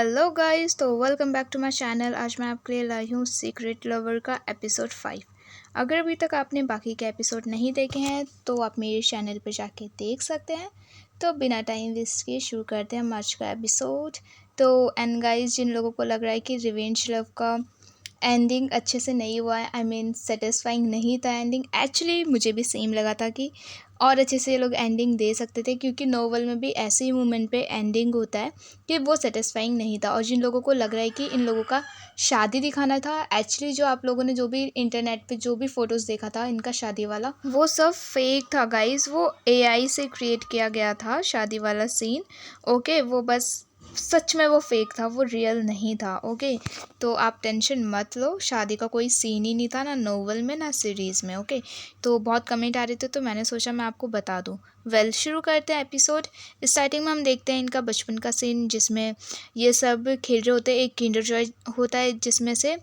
Hello guys, तो welcome back to my channel. आज मैं आपके लिए लाई हूँ सीक्रेट लवर का एपिसोड 5। अगर अभी तक आपने बाकी के एपिसोड नहीं देखे हैं तो आप मेरे चैनल पर जाके देख सकते हैं। तो बिना टाइम वेस्ट किए शुरू करते हैं हम आज का एपिसोड। तो एंड गाइस, जिन लोगों को लग रहा है कि रिवेंज लव का एंडिंग अच्छे से नहीं हुआ है, आई मीन सेटिस्फाइंग नहीं था एंडिंग, एक्चुअली मुझे भी सेम लगा था कि और अच्छे से ये लोग एंडिंग दे सकते थे, क्योंकि नोवेल में भी ऐसे ही मोमेंट पे एंडिंग होता है कि वो सेटिस्फाइंग नहीं था। और जिन लोगों को लग रहा है कि इन लोगों का शादी दिखाना था, एक्चुअली जो आप लोगों ने जो भी इंटरनेट पे जो भी फोटोज़ देखा था इनका शादी वाला, वो सब फेक था गाइस। वो एआई से क्रिएट किया गया था शादी वाला सीन। ओके, वो बस सच में वो फेक था, वो रियल नहीं था। ओके, तो आप टेंशन मत लो, शादी का कोई सीन ही नहीं था, ना नोवेल में ना सीरीज़ में। ओके, तो बहुत कमेंट आ रहे थे तो मैंने सोचा मैं आपको बता दूं। शुरू करते हैं एपिसोड। स्टार्टिंग में हम देखते हैं इनका बचपन का सीन, जिसमें ये सब खेल रहे होते हैं। एक किंडर जॉय होता है जिसमें से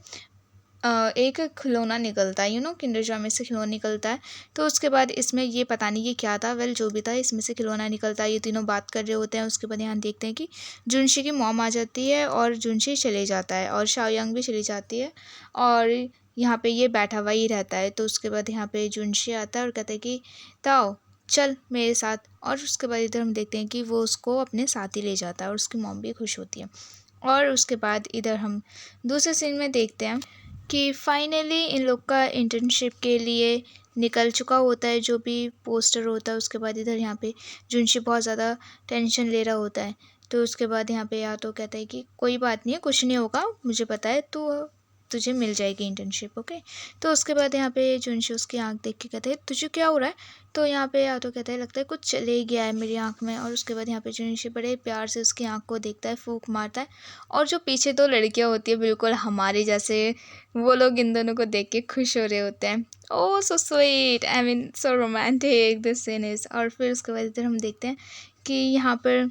एक खिलौना निकलता है, किंडर जॉय में से खिलौना निकलता है। तो उसके बाद इसमें ये पता नहीं ये क्या था, जो भी था इसमें से खिलौना निकलता है। ये तीनों बात कर रहे होते हैं। उसके बाद यहाँ देखते हैं कि जुनशी की मॉम आ जाती है और जुनशी चले जाता है और शाओयांग भी चली जाती है और यहाँ पे ये बैठा हुआ ही रहता है। तो उसके बाद यहाँ पे जुनशी आता है और कहते हैं कि ताओ चल मेरे साथ। और उसके बाद इधर हम देखते हैं कि वो उसको अपने साथ ही ले जाता है और उसकी मॉम भी खुश होती है। और उसके बाद इधर हम दूसरे सीन में देखते हैं कि फाइनली इन लोग का इंटर्नशिप के लिए निकल चुका होता है जो भी पोस्टर होता है। उसके बाद इधर यहाँ पे जुनशी बहुत ज़्यादा टेंशन ले रहा होता है। तो उसके बाद यहाँ पे या तो कहता है कि कोई बात नहीं है, कुछ नहीं होगा, मुझे पता है, तो तुझे मिल जाएगी इंटर्नशिप। ओके, तो उसके बाद यहाँ पे जुनशी उसकी आंख देख के कहते हैं तुझे क्या हो रहा है। तो यहाँ पे या तो कहता है लगता है कुछ चले गया है मेरी आंख में। और उसके बाद यहाँ पे जुनशी बड़े प्यार से उसकी आंख को देखता है, फूंक मारता है। और जो पीछे दो लड़कियाँ होती है बिल्कुल हमारे जैसे, वो लोग इन दोनों को देख के खुश हो रहे होते हैं। Oh so sweet, I mean so romantic this scene is. और फिर उसके बाद इधर हम देखते हैं कि यहाँ पर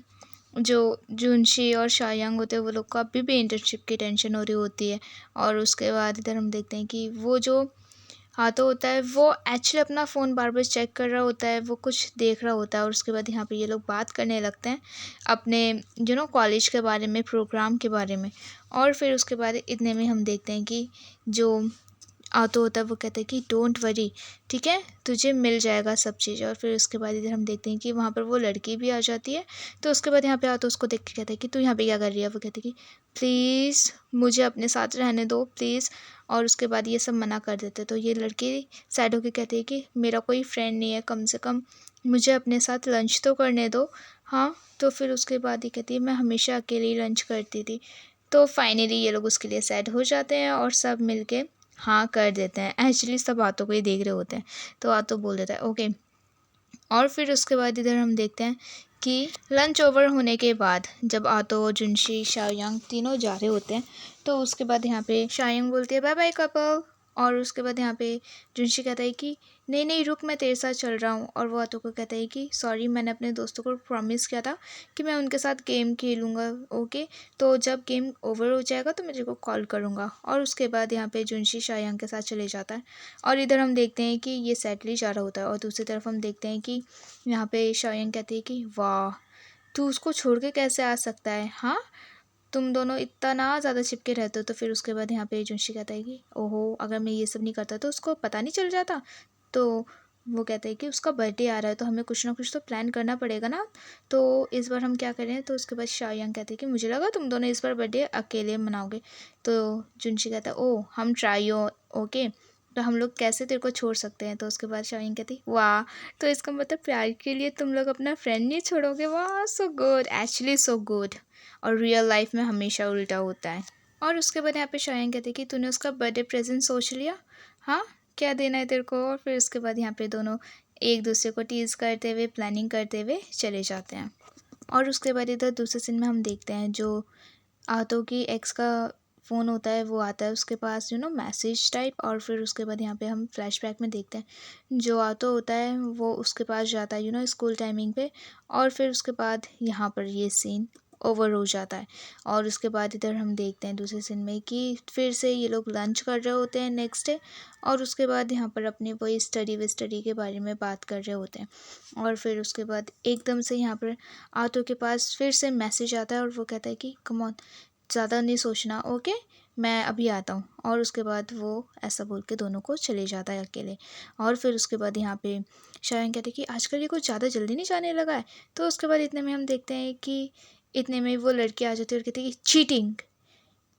जो जुनशी और शाओयांग होते हैं वो लोग को अभी भी इंटर्नशिप की टेंशन हो रही होती है। और उसके बाद इधर हम देखते हैं कि वो जो हाथों होता है वो एक्चुअली अपना फ़ोन बार बार चेक कर रहा होता है, वो कुछ देख रहा होता है। और उसके बाद यहाँ पे ये लोग बात करने लगते हैं अपने कॉलेज के बारे में, प्रोग्राम के बारे में। और फिर उसके बाद इतने में हम देखते हैं कि जो आतो होता है वो कहता है कि डोंट वरी, ठीक है, तुझे मिल जाएगा सब चीज़। और फिर उसके बाद इधर हम देखते हैं कि वहाँ पर वो लड़की भी आ जाती है। तो उसके बाद यहाँ पे आतो उसको देख के कहता है कि तू यहाँ पे क्या कर रही है। वो कहती है कि प्लीज़ मुझे अपने साथ रहने दो प्लीज़। और उसके बाद ये सब मना कर देते। तो ये लड़की साइड होके कहती है कि मेरा कोई फ्रेंड नहीं है, कम से कम मुझे अपने साथ लंच तो करने दो। हाँ, तो फिर उसके बाद ये कहती है मैं हमेशा अकेले ही लंच करती थी। तो फाइनली ये लोग उसके लिए सैड हो जाते हैं और सब मिलके हाँ कर देते हैं। एक्चुअली सब आतो को ही देख रहे होते हैं। तो आतो बोल देता है ओके। और फिर उसके बाद इधर हम देखते हैं कि लंच ओवर होने के बाद जब आतो, जुनशी, शाओयांग तीनों जा रहे होते हैं, तो उसके बाद यहाँ पे शाओयांग बोलती है बाय बाय कपल। और उसके बाद यहाँ पे जुनशी कहता है कि नहीं नहीं रुक, मैं तेरे साथ चल रहा हूँ। और वो आतो को कहता है कि सॉरी, मैंने अपने दोस्तों को प्रॉमिस किया था कि मैं उनके साथ गेम खेलूँगा। ओके, तो जब गेम ओवर हो जाएगा तो मैं तेरे को कॉल करूँगा। और उसके बाद यहाँ पे जुनशी शाओयांग के साथ चले जाता है। और इधर हम देखते हैं कि ये सैडली जा रहा होता है। और दूसरी तरफ हम देखते हैं कि यहाँ पे शाओयांग कहती है कि वाह, तू उसको छोड़ के कैसे आ सकता है, हाँ, तुम दोनों इतना ज़्यादा चिपके रहते हो। तो फिर उसके बाद यहाँ पे जुनशी कहता है कि ओहो, अगर मैं ये सब नहीं करता तो उसको पता नहीं चल जाता। तो वो कहते हैं कि उसका बर्थडे आ रहा है तो हमें कुछ ना कुछ तो प्लान करना पड़ेगा ना, तो इस बार हम क्या करें। तो उसके बाद शाओयांग कहते हैं कि मुझे लगा तुम दोनों इस बार बर्थडे अकेले मनाओगे। तो जुनशी कहता है ओ हम ट्राई हो, ओके, तो हम लोग कैसे तेरे को छोड़ सकते हैं। तो उसके बाद शाओयांग कहती वाह, तो इसका मतलब प्यार के लिए तुम लोग अपना फ्रेंड नहीं छोड़ोगे। वाह, so good, actually so good. और रियल लाइफ में हमेशा उल्टा होता है। और उसके बाद यहाँ पे शाओयांग कहती है कि तूने उसका बर्थडे प्रेजेंट सोच लिया, हाँ, क्या देना है तेरे को। और फिर उसके बाद यहाँ पे दोनों एक दूसरे को टीज़ करते हुए, प्लानिंग करते हुए चले जाते हैं। और उसके बाद इधर दूसरे सीन में हम देखते हैं जो आतो की एक्स का फ़ोन होता है वो आता है उसके पास, मैसेज टाइप। और फिर उसके बाद यहाँ पे हम फ्लैशबैक में देखते हैं जो आतो होता है वो उसके पास जाता है स्कूल टाइमिंग पे। और फिर उसके बाद यहाँ पर ये सीन ओवर हो जाता है। और उसके बाद इधर हम देखते हैं दूसरे सीन में कि फिर से ये लोग लंच कर रहे होते हैं नेक्स्ट डे। और उसके बाद यहाँ पर अपनी वही स्टडी के बारे में बात कर रहे होते हैं। और फिर उसके बाद एकदम से यहाँ पर आतो के पास फिर से मैसेज आता है और वो कहता है कि कम ऑन, ज़्यादा नहीं सोचना, ओके, मैं अभी आता हूँ। और उसके बाद वो ऐसा बोल के दोनों को चले जाता है अकेले। और फिर उसके बाद यहाँ पे शायन कहते हैं कि आजकल ये कुछ ज़्यादा जल्दी नहीं जाने लगा है। तो उसके बाद इतने में हम देखते हैं कि इतने में वो लड़की आ जाती है और कहती है कि चीटिंग,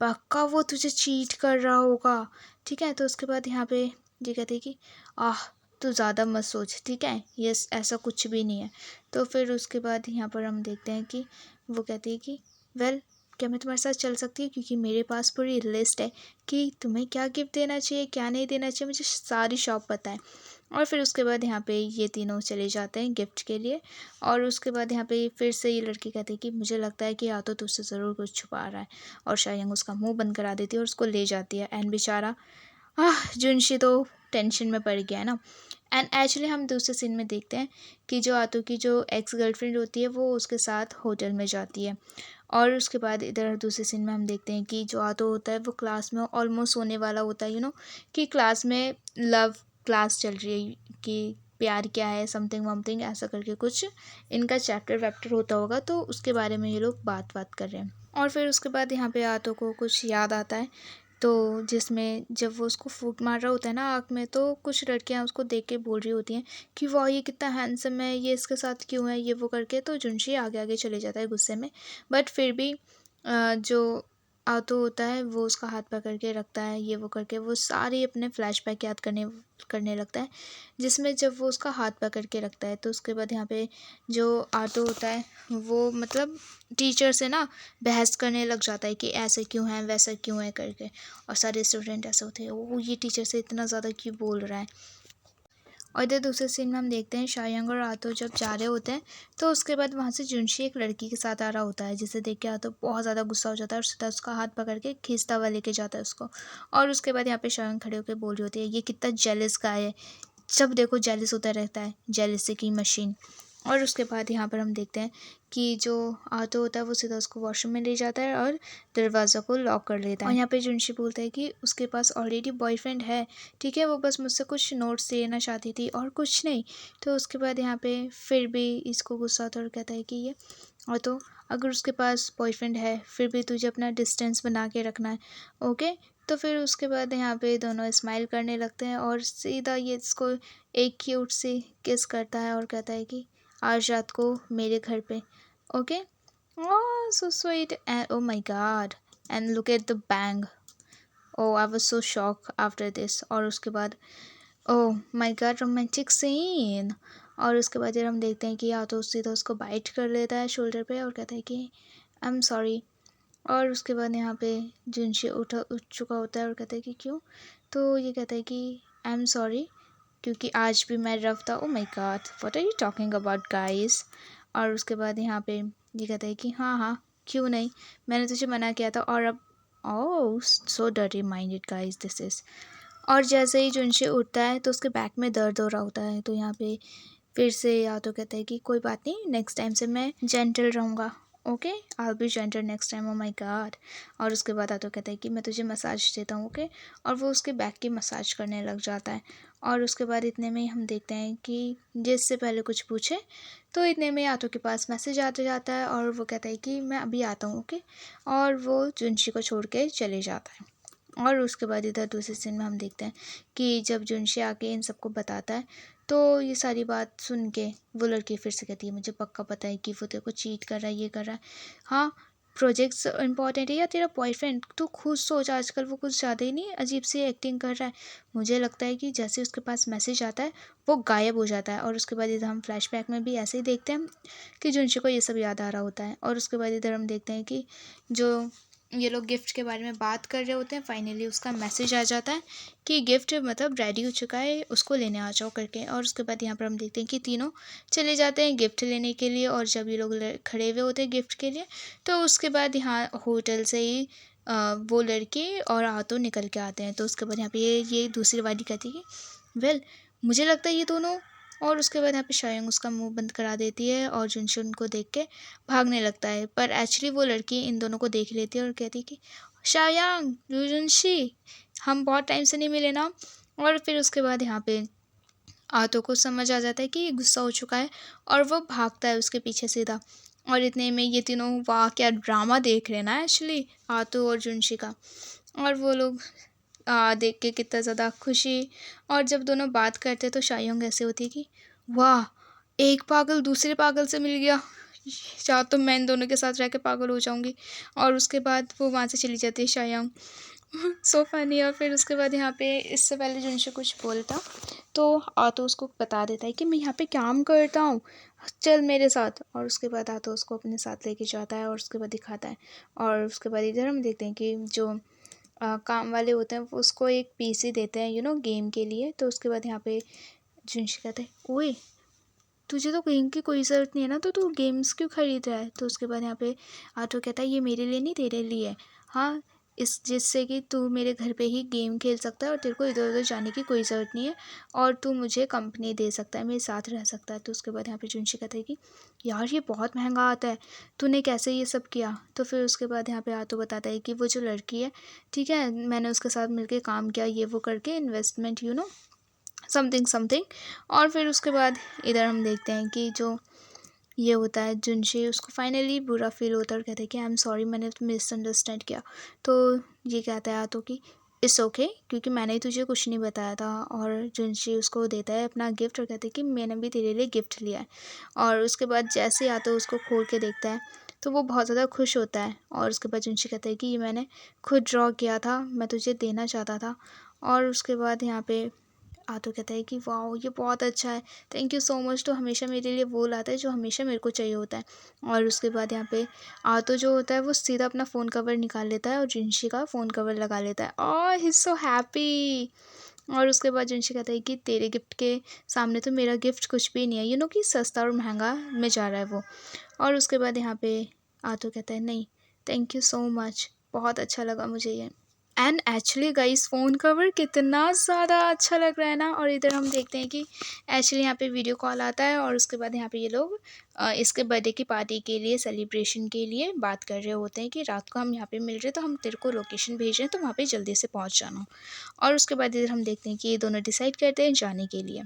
पक्का वो तुझे चीट कर रहा होगा, ठीक है। तो उसके बाद यहाँ पे ये कहते हैं कि आह, तू ज़्यादा मत सोच, ठीक है, ये ऐसा कुछ भी नहीं है। तो फिर उसके बाद यहाँ पर हम देखते हैं कि वो कहती है कि वेल, क्या मैं तुम्हारे साथ चल सकती हूँ, क्योंकि मेरे पास पूरी लिस्ट है कि तुम्हें क्या गिफ्ट देना चाहिए, क्या नहीं देना चाहिए, मुझे सारी शॉप पता है। और फिर उसके बाद यहाँ पे ये तीनों चले जाते हैं गिफ्ट के लिए। और उसके बाद यहाँ पे फिर से ये लड़की कहती है कि मुझे लगता है कि या तो तुझसे ज़रूर कुछ छुपा रहा है। और शायंग उसका मुंह बंद करा देती है और उसको ले जाती है। एंड बेचारा जुनशी तो टेंशन में पड़ गया है ना। एंड एक्चुअली हम दूसरे सीन में देखते हैं कि जो आतू की जो एक्स गर्लफ्रेंड होती है वो उसके साथ होटल में जाती है। और उसके बाद इधर दूसरे सीन में हम देखते हैं कि जो आतो होता है वो क्लास में ऑलमोस्ट होने वाला होता है, कि क्लास में लव क्लास चल रही है कि प्यार क्या है, समथिंग वमथिंग ऐसा करके कुछ इनका चैप्टर वैप्टर होता होगा, तो उसके बारे में ये लोग बात कर रहे हैं। और फिर उसके बाद यहाँ पे आतो को कुछ याद आता है, तो जिसमें जब वो उसको फूट मार रहा होता है ना आँख में, तो कुछ लड़कियां उसको देख के बोल रही होती हैं कि वाह ये कितना हैंडसम है, ये इसके साथ क्यों है, ये वो करके। तो जुनशी आगे आगे चले जाता है गुस्से में। बट फिर भी जो आतो होता है वो उसका हाथ पकड़ के रखता है, ये वो करके वो सारे अपने फ्लैशबैक याद करने करने लगता है, जिसमें जब वो उसका हाथ पकड़ के रखता है तो उसके बाद यहाँ पे जो आतो होता है वो मतलब टीचर से ना बहस करने लग जाता है कि ऐसे क्यों है वैसा क्यों है करके। और सारे स्टूडेंट ऐसे होते हैं, वो ये टीचर से इतना ज़्यादा क्यों बोल रहा है। और इधर दूसरे सीन में हम देखते हैं शायंग और आतो जब जा रहे होते हैं, तो उसके बाद वहाँ से जुनशी एक लड़की के साथ आ रहा होता है, जिसे देख के आतो बहुत ज़्यादा गुस्सा हो जाता है और सीधा उसका हाथ पकड़ के खींचता हुआ लेके जाता है उसको। और उसके बाद यहाँ पे शायंग खड़े होकर बोल रही होती है ये कितना जेलस गाय है, जब देखो जेलस होता रहता है, जेलसी की मशीन। और उसके बाद यहाँ पर हम देखते हैं कि जो आतो होता है वो सीधा उसको वॉशरूम में ले जाता है और दरवाज़ा को लॉक कर लेता है। और यहाँ पे जुनशी बोलता है कि उसके पास ऑलरेडी बॉयफ्रेंड है, ठीक है, वो बस मुझसे कुछ नोट्स लेना चाहती थी और कुछ नहीं। तो उसके बाद यहाँ पे फिर भी इसको गुस्सा आता है और कहता है कि ये और तो अगर उसके पास बॉयफ्रेंड है फिर भी तुझे अपना डिस्टेंस बना के रखना है, ओके। तो फिर उसके बाद यहाँ पे दोनों स्माइल करने लगते हैं और सीधा ये इसको एक क्यूट सी किस करता है और कहता है कि आज रात को मेरे घर पे, okay. Oh so sweet and oh my God and look at the bang, oh I was so shock after this. और उसके बाद oh my God romantic scene. और उसके बाद फिर हम देखते हैं कि या तो सीधा उसको बाइट कर लेता है शोल्डर पे और कहता है कि आई एम सॉरी। और उसके बाद यहाँ पे जुनशी उठ चुका होता है और कहता है कि क्यों। तो ये कहता है कि आई एम सॉरी क्योंकि आज भी मैं रफ था। Oh my God what are you talking about guys. और उसके बाद यहाँ पे ये कहता है कि हाँ हाँ क्यों नहीं, मैंने तुझे मना किया था और अब oh so dirty minded guys this is. और जैसे ही जुनशी उठता है तो उसके बैक में दर्द हो रहा होता है, तो यहाँ पे फिर से या तो कहता है कि कोई बात नहीं, नेक्स्ट टाइम से मैं जेंटल रहूँगा, okay, I B gentle next time, O my God. और उसके बाद तो कहता है कि मैं तुझे मसाज देता हूँ, ओके। और वो उसके बैक की मसाज करने लग जाता है। और उसके बाद इतने में हम देखते हैं कि जिससे पहले कुछ पूछे तो इतने में यातो के पास मैसेज आते जाता है और वो कहता है कि मैं अभी आता हूँ, ओके। और वो जुनशी को छोड़ के चले जाता है। और उसके बाद इधर दूसरे सीन में हम देखते हैं कि जब जुनशी आके इन सबको बताता है, तो ये सारी बात सुन के वो लड़की फिर से कहती है मुझे पक्का पता है कि वो तेरे को चीट कर रहा है, ये कर रहा है। हाँ, प्रोजेक्ट्स इंपॉर्टेंट है या तेरा बॉयफ्रेंड, तू खुद सोच, आजकल वो कुछ ज़्यादा ही नहीं अजीब सी एक्टिंग कर रहा है। मुझे लगता है कि जैसे उसके पास मैसेज आता है वो गायब हो जाता है। और उसके बाद इधर हम फ्लैशबैक में भी ऐसे ही देखते हैं कि जुनशी को ये सब याद आ रहा होता है। और उसके बाद इधर हम देखते हैं कि जो ये लोग गिफ्ट के बारे में बात कर रहे होते हैं, फाइनली उसका मैसेज आ जाता है कि गिफ्ट मतलब रेडी हो चुका है, उसको लेने आ जाओ करके। और उसके बाद यहाँ पर हम देखते हैं कि तीनों चले जाते हैं गिफ्ट लेने के लिए। और जब ये लोग खड़े हुए होते हैं गिफ्ट के लिए, तो उसके बाद यहाँ होटल से ही वो लड़के और आतो निकल के आते हैं। तो उसके बाद यहाँ पे ये दूसरी वाली कहती है कि वेल मुझे लगता है ये दोनों। और उसके बाद यहाँ पे शायंग उसका मुंह बंद करा देती है और जुनशी उनको देख के भागने लगता है, पर एक्चुअली वो लड़की इन दोनों को देख लेती है और कहती है कि शायंग जुनशी हम बहुत टाइम से नहीं मिले ना। और फिर उसके बाद यहाँ पे आतो को समझ आ जाता है कि ये गुस्सा हो चुका है और वो भागता है उसके पीछे सीधा। और इतने में ये तीनों वाह क्या ड्रामा देख रहे हैं ना एक्चुअली, आतू और जुनशी का। और वो लोग देख के कितना ज़्यादा खुशी। और जब दोनों बात करते तो शायोंग ऐसे होती है कि वाह, एक पागल दूसरे पागल से मिल गया, या तो मैं इन दोनों के साथ रह के पागल हो जाऊंगी। और उसके बाद वो वहाँ से चली जाती है शायोंग। So funny. और फिर उसके बाद यहाँ पे इससे पहले जिनसे कुछ बोलता तो आतो उसको बता देता है कि मैं यहाँ पे काम करता हूँ, चल मेरे साथ। और उसके बाद आतो उसको अपने साथ लेके जाता है और उसके बाद दिखाता है। और उसके बाद इधर हम देखते हैं कि जो काम वाले होते हैं वो उसको एक पीसी देते हैं गेम के लिए। तो उसके बाद यहाँ पे जुनशी कहते हैं ओए, तुझे तो गेम की कोई ज़रूरत नहीं है ना, तो तू गेम्स क्यों खरीद रहा है। तो उसके बाद यहाँ पे आटो कहता है ये मेरे लिए नहीं तेरे लिए है। हाँ, इस जिससे कि तू मेरे घर पे ही गेम खेल सकता है और तेरे को इधर उधर जाने की कोई ज़रूरत नहीं है, और तू मुझे कंपनी दे सकता है, मेरे साथ रह सकता है। तो उसके बाद यहाँ पे जुनशी कहता है कि यार ये बहुत महंगा आता है, तूने कैसे ये सब किया। तो फिर उसके बाद यहाँ पे आटो बताता है कि वो जो लड़की है, ठीक है, मैंने उसके साथ मिलके काम किया, ये वो करके इन्वेस्टमेंट समथिंग समथिंग। और फिर उसके बाद इधर हम देखते हैं कि जो ये होता है जुनशी, उसको फाइनली बुरा फील होता है और कहते हैं कि आई एम सॉरी, मैंने तो मिसअंडरस्टैंड किया। तो ये कहता है तो कि इट्स ओके, क्योंकि मैंने ही तुझे कुछ नहीं बताया था। और जुनशी उसको देता है अपना गिफ्ट और कहते हैं कि मैंने भी तेरे लिए गिफ्ट लिया है। और उसके बाद जैसे ही आता उसको खोल के देखता है तो वो बहुत ज़्यादा खुश होता है। और उसके बाद जुनशी कहता है कि ये मैंने खुद ड्रॉ किया था, मैं तुझे देना चाहता था। और उसके बाद यहाँ पे आतो कहता है कि वाह ये बहुत अच्छा है, थैंक यू सो मच। तो हमेशा मेरे लिए वो लाता है जो हमेशा मेरे को चाहिए होता है। और उसके बाद यहाँ पे आतो जो होता है वो सीधा अपना फ़ोन कवर निकाल लेता है और जिनशी का फ़ोन कवर लगा लेता है और ही इज़ सो हैप्पी। और उसके बाद जिनशी कहता है कि तेरे गिफ्ट के सामने तो मेरा गिफ्ट कुछ भी नहीं है, कि सस्ता और महंगा में जा रहा है वो। और उसके बाद यहाँ पे आतो कहता है नहीं, थैंक यू सो मच, बहुत अच्छा लगा मुझे ये। And actually guys phone cover कितना ज़्यादा अच्छा लग रहा है ना। और इधर हम देखते हैं कि एक्चुअली यहाँ पे वीडियो कॉल आता है और उसके बाद यहाँ पे ये लोग इसके बर्थडे की पार्टी के लिए, सेलिब्रेशन के लिए बात कर रहे होते हैं कि रात को हम यहाँ पे मिल रहे हैं, तो हम तेरे को लोकेशन भेज रहे हैं, तो वहाँ पे जल्दी से पहुँच जाना। और उसके बाद इधर हम देखते हैं कि ये दोनों डिसाइड करते हैं जाने के लिए।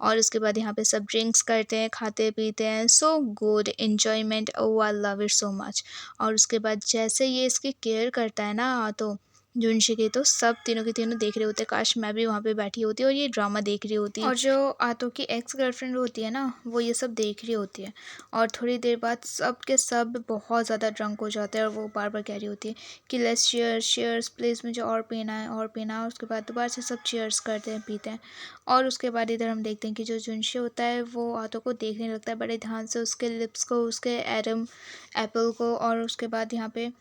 और उसके बाद यहाँ पे सब ड्रिंक्स करते हैं, खाते पीते हैं, so good enjoyment, oh I love it so much. और उसके बाद जैसे ये इसकी केयर करता है ना, तो जुनशी के, तो सब तीनों के तीनों देख रहे होते हैं, काश मैं भी वहाँ पे बैठी होती और ये ड्रामा देख रही होती। और जो आतो की एक्स गर्लफ्रेंड होती है ना, वो ये सब देख रही होती है। और थोड़ी देर बाद सब के सब बहुत ज़्यादा ड्रंक हो जाते हैं और वो बार बार कह रही होती है कि लेट्स चीयर्स चीयर्स प्लीज़, मुझे और पीना है और पीना है। और उसके बाद दोबारा से सब चीयर्स करते हैं, पीते हैं। और उसके बाद इधर हम देखते हैं कि जो जुनशी होता है वो आतो को देखने लगता है बड़े ध्यान से, उसके लिप्स को, उसके एडम एप्पल को। और उसके बाद यहाँ पे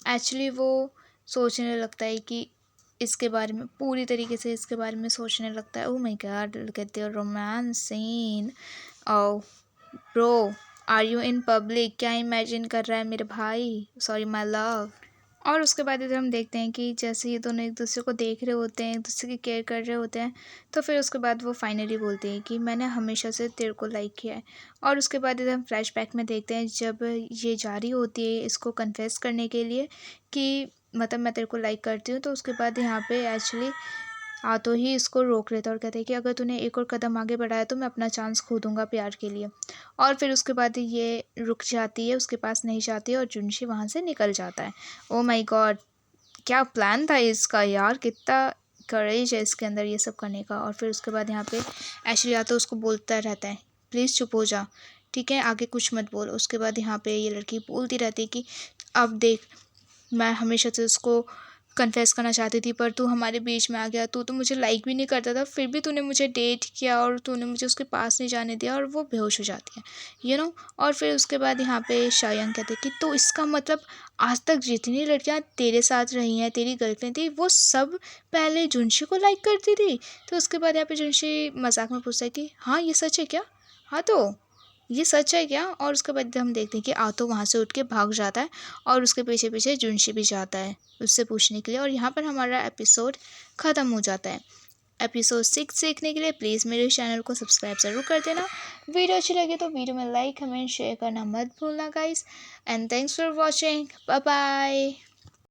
एक्चुअली वो सोचने लगता है कि इसके बारे में, पूरी तरीके से इसके बारे में सोचने लगता है। Oh my God, look at the romance scene. Oh bro, are you in public, क्या इमेजिन कर रहा है मेरे भाई, सॉरी माय लव। और उसके बाद इधर हम देखते हैं कि जैसे ये दोनों एक दूसरे को देख रहे होते हैं, एक दूसरे की केयर कर रहे होते हैं, तो फिर उसके बाद वो फाइनली बोलते हैं कि मैंने हमेशा से तेरे को लाइक किया है। और उसके बाद इधर हम फ्लैशबैक में देखते हैं जब ये जा रही होती है इसको कन्फेस करने के लिए कि मतलब मैं तेरे को लाइक करती हूँ। तो उसके बाद यहाँ पे एक्चुअली आतो ही इसको रोक लेता है और कहते हैं कि अगर तूने एक और कदम आगे बढ़ाया तो मैं अपना चांस खो दूँगा प्यार के लिए। और फिर उसके बाद ये रुक जाती है, उसके पास नहीं जाती है और जुनशी वहाँ से निकल जाता है। ओह माय गॉड, क्या प्लान था इसका यार, कितना करेज है इसके अंदर ये सब करने का। और फिर उसके बाद यहाँ पे एक्चुअली आतो उसको बोलता रहता है प्लीज़ चुप हो जा, ठीक है, आगे कुछ मत बोल। उसके बाद यहाँ पे ये लड़की बोलती रहती है कि अब देख, मैं हमेशा से उसको कन्फेस करना चाहती थी पर तू हमारे बीच में आ गया, तू तो मुझे लाइक भी नहीं करता था, फिर भी तूने मुझे डेट किया और तूने मुझे उसके पास नहीं जाने दिया, और वो बेहोश हो जाती है और फिर उसके बाद यहाँ पे शायंग कहते कि तो इसका मतलब आज तक जितनी लड़कियाँ तेरे साथ रही हैं, तेरी गर्लफ्रेंड थी, वो सब पहले जुनशी को लाइक करती थी। तो उसके बाद यहाँ पे जुनशी मजाक में पूछता है कि हाँ ये सच है क्या, हाँ तो ये सच है क्या। और उसके बाद हम देखते हैं कि आतो वहाँ से उठ के भाग जाता है और उसके पीछे पीछे जुनशी भी जाता है उससे पूछने के लिए। और यहाँ पर हमारा एपिसोड ख़त्म हो जाता है। एपिसोड 6 देखने के लिए प्लीज़ मेरे चैनल को सब्सक्राइब ज़रूर कर देना। वीडियो अच्छी लगे तो वीडियो में लाइक कमेंट शेयर करना मत भूलना guys. And thanks for watching, bye bye.